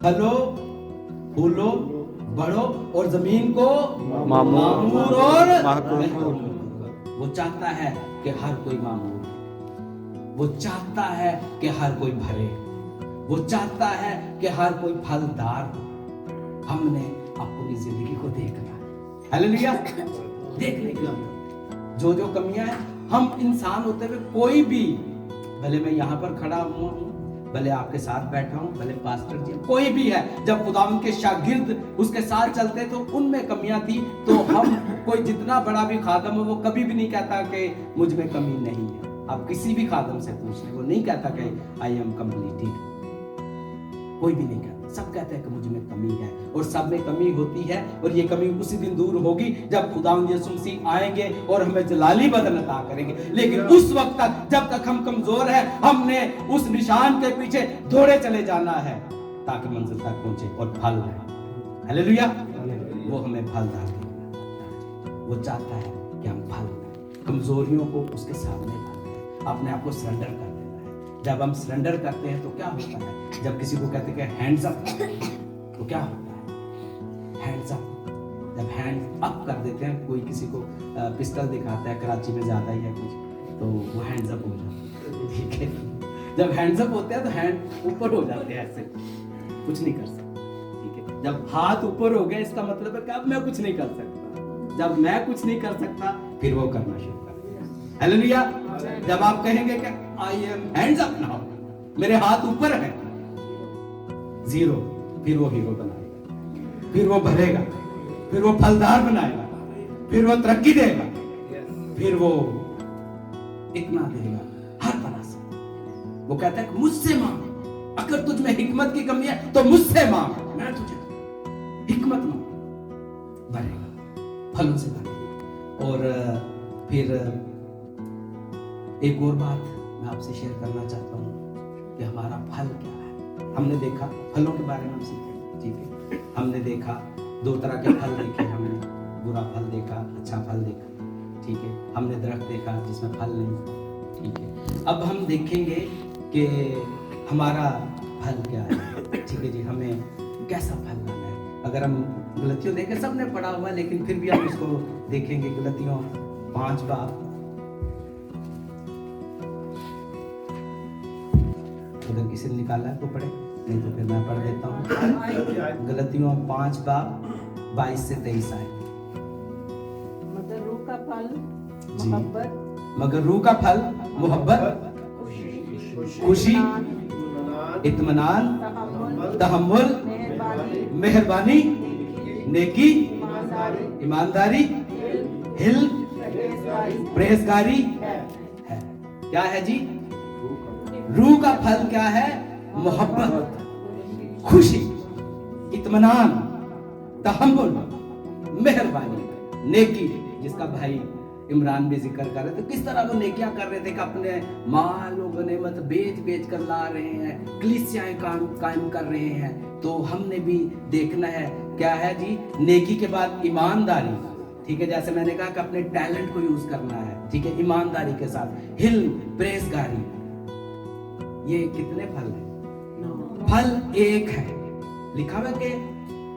फलो फूलो बढ़ो और जमीन को मामूर और महकूर। वो चाहता है कि हर कोई मामूर, वो चाहता है कि हर कोई भरे, वो चाहता है कि हर कोई फलदार हो। हमने अपनी जिंदगी को देखना है, हालेलुया, देखने की जो जो कमियां हैं। हम इंसान होते हुए कोई भी, भले मैं यहाँ पर खड़ा हूँ, भले आपके साथ बैठा हूँ, भले पास्टर जी, कोई भी है, जब खुदावंद के शागिर्द उसके साथ चलते तो उनमें कमियां थी। तो हम कोई जितना बड़ा भी खादम हो, वो कभी भी नहीं कहता कि मुझ में कमी नहीं है। आप किसी भी खादम से पूछ ले, वो नहीं कहता कि आई एम कंप्लीटेड, कोई भी नहीं कहता। सब कहते हैं कि मुझ में कमी है, और सब में कमी होती है। और ये कमी उसी दिन दूर होगी जब खुदावंद यीशु मसीह आएंगे और हमें जलाली बदन अता करेंगे। लेकिन उस वक्त तक, जब तक हम कमजोर हैं, हमने उस निशान के पीछे दौड़े चले जाना है ताकि मंजिल तक पहुंचे और फल है। हालेलुया, वो हमें फलदार देगा। वो चाहता है कि हम फल दें, कमजोरियों को उसके सामने लाएं, अपने आप को सरेंडर कर देना है। जब हम सरेंडर करते हैं तो क्या होता है? जब किसी को कहते हैं हैंड्स अप, तो क्या होता है? Hands up. जब हैंड अप कर देते हैं, कोई किसी को पिस्टल दिखाता है, कराची में ज्यादा ही है कुछ, तो वो हैंड्स अप हो जाता है, ठीक है। जब हैंड्स अप होते हैं तो हैंड ऊपर हो जाते हैं, ऐसे कुछ नहीं कर सकते, ठीक है। जब हाथ ऊपर हो गया, इसका मतलब है कि अब मैं कुछ नहीं कर सकता। जब मैं कुछ नहीं कर सकता, फिर वो करना शुरू कर दिया। हालेलुया। जब आप कहेंगे कि I am hands up now, मेरे हाथ ऊपर है, जीरो, फिर वो हीरो बनाएगा, फिर वो भरेगा, फिर वो फलदार बनाएगा, फिर वो तरक्की देगा, फिर वो इतना देगा हर तरह से। वो कहता है मुझसे मांग, अगर तुझ में हिकमत की कमी है तो मुझसे मांग, मैं तुझे हिकमत मांग, भरेगा, फलों से भरेगा। और फिर एक और बात मैं आपसे शेयर करना चाहता हूँ कि हमारा फल क्या है। हमने देखा फलों के बारे में हम सीखे, ठीक है। हमने देखा दो तरह के फल देखे, हमने बुरा फल देखा, अच्छा फल देखा, ठीक है। हमने दरख्त देखा जिसमें फल नहीं, ठीक है। अब हम देखेंगे कि हमारा फल क्या है, ठीक है जी। हमें कैसा फल लाना है। अगर हम गलतियों देखें, सबने पढ़ा हुआ, लेकिन फिर भी हम इसको देखेंगे। गलतियों 5 बाब, अगर किसी ने निकाला है तो पढ़े, नहीं तो फिर मैं पढ़ देता हूँ। गलतियों 5 बाब 22 से 23 आए। मगर रूह का फल मोहब्बत, मगर रूह का फल मोहब्बत, खुशी, इत्मीनान, तहम्मुल, मेहरबानी, नेकी, ईमानदारी, हिल्म, परहेजगारी है। क्या है जी? रूह का फल क्या है? मोहब्बत, खुशी, इत्मीनान, तहम्मुल, मेहरबानी, नेकी, जिसका भाई इमरान भी जिक्र कर रहे थे। किस तरह वो नेकियां कर रहे थे कि अपने माल लोगों ने मत बेच कर ला रहे हैं, कलीसियाएं कायम कर रहे हैं। तो हमने भी देखना है क्या है जी? नेकी के बाद ईमानदारी, ठीक है। जैसे मैंने कहा कि अपने टैलेंट को यूज करना है, ठीक है, ईमानदारी के साथ। हिल्म, परहेजगारी, ये कितने फल है? फल एक है, लिखा हुआ कि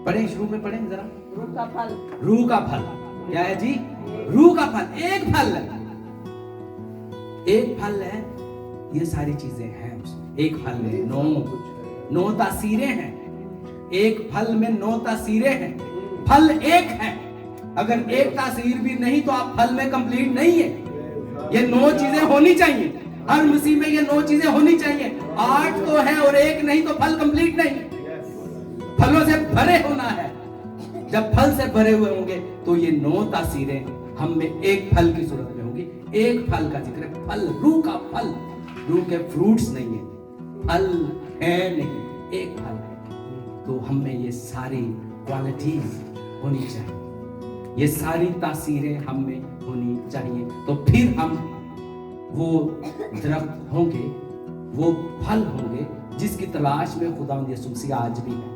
पढ़े, शुरू में पढ़े जरा। रूह का फल, रूह का फल क्या है जी? रूह का फल एक फल है, एक फल है। ये सारी चीजें हैं उसमें। एक फल में 9 तासीरें हैं, एक फल में 9 तासीरें हैं। फल एक है, अगर एक तासीर भी नहीं तो आप फल में कंप्लीट नहीं है। ये 9 चीजें होनी चाहिए, हर मसीह में ये 9 चीजें होनी चाहिए। 8 तो है और एक नहीं तो फल कंप्लीट नहीं। फलों से भरे होना है। जब फल से भरे हुए होंगे तो ये 9 तासीरें हम में एक फल की सूरत में होगी। एक फल का जिक्र है, फल, रूह का फल। रूह के फ्रूट्स नहीं है, फल है नहीं, एक फल है। तो हम में ये सारी क्वालिटीज होनी चाहिए, ये सारी तासीरें हम में होनी चाहिए। तो फिर हम वो दरख्त होंगे, वो फल होंगे जिसकी तलाश में खुदावंद यीशु मसीह आज भी है।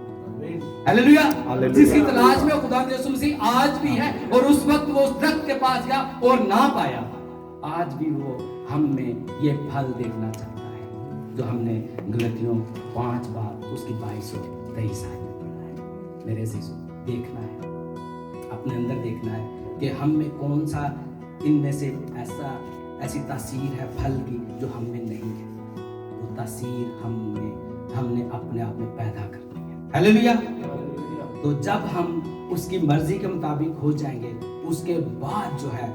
हालेलुया। जिसकी तलाश में खुदावंद यीशु मसीह आज भी है। और उस वक्त वो उस दरख्त के पास गया और ना पाया, आज भी वो हम में ये फल देखना चाहता है जो हमने गलतियों 5 बार उसकी 22 23 साल में पड़ा है। मेरे से देखना है, अपने अंदर देखना है कि हम में कौन सा इनमें से ऐसी तासीर है फल की जो हम में नहीं है। वो तासीर हमने अपने आप में पैदा करनी है। हालेलुया। तो जब हम उसकी मर्जी के मुताबिक हो जाएंगे, उसके बाद जो है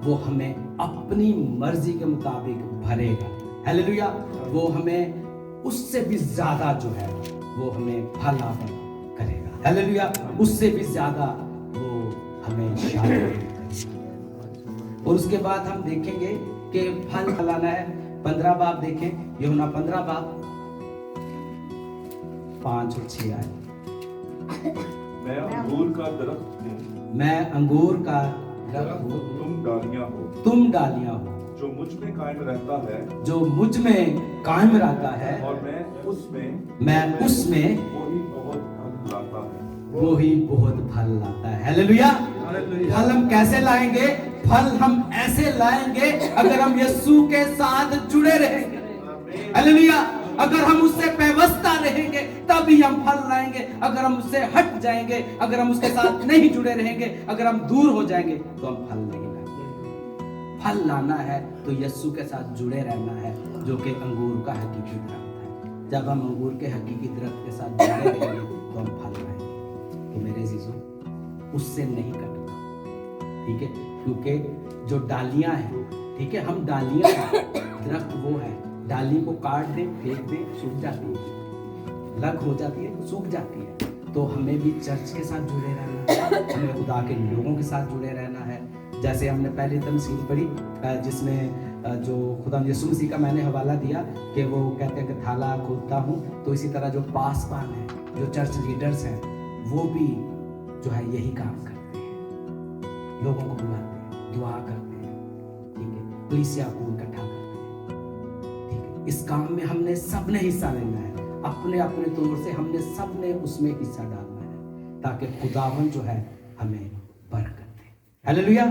वो हमें अपनी मर्जी के मुताबिक भरेगा। हालेलुया। वो हमें उससे भी ज्यादा जो है वो हमें फल अता करेगा। हालेलुया। उससे भी ज्यादा वो हमें शादी करेगा। और उसके बाद हम देखेंगे कि फल फलाना है। 15 बाब देखें, यूहन्ना 15 बाब 5 और 6 आए। मैं अंगूर का दरख्त हूँ, मैं अंगूर का दरख्त हूँ, तुम डालियां हो। जो मुझ में कायम रहता है, जो मुझ में कायम रहता है, और मैं उसमें वही बहुत फल लाता है। वो ही बहुत फल लाता है। हालेलुया। फल हम कैसे लाएंगे? फल हम ऐसे लाएंगे अगर हम यीशु के साथ जुड़े रहेंगे। हालेलुया। अगर हम उससे पेवस्ता रहेंगे तभी हम फल लाएंगे। अगर हम उससे हट जाएंगे, अगर हम उसके साथ नहीं जुड़े रहेंगे, अगर हम दूर हो जाएंगे तो हम फल नहीं लाएंगे। फल लाना है तो यीशु के साथ जुड़े रहना है, जो कि अंगूर का हकीकी दरख्त है। जब हम अंगूर के हकीकी दरख्त के साथ जुड़े रहेंगे तो हम फल लाएंगे। तो मेरे जीजो, उससे नहीं कटना, ठीक है? क्योंकि जो डालियां हैं, ठीक है, हम डालियां हैं, दरख्त वो है। डाली को काट दे, फेंक दे, सूख जाती है, लग हो जाती है, सूख जाती है। तो हमें भी चर्च के साथ जुड़े रहना है, हमें खुदा के लोगों के साथ जुड़े रहना है। जैसे हमने पहली तमसील पढ़ी जिसमें जो खुदा यीशु मसीह का मैंने हवाला दिया कि वो कहते हैं कि थाला खोदता हूँ, तो इसी तरह जो पासवान है, जो चर्च लीडर्स हैं, वो भी जो है यही काम करते हैं, लोगों को बुलाते हैं, दुआ करते हैं, ठीक है, कलीसिया को इकट्ठा करते हैं। इस काम में हमने सबने हिस्सा लेना है, अपने अपने तौर से हमने सबने उसमें हिस्सा डालना है, ताकि खुदावन जो है हमें बरकत दे। हालेलुया।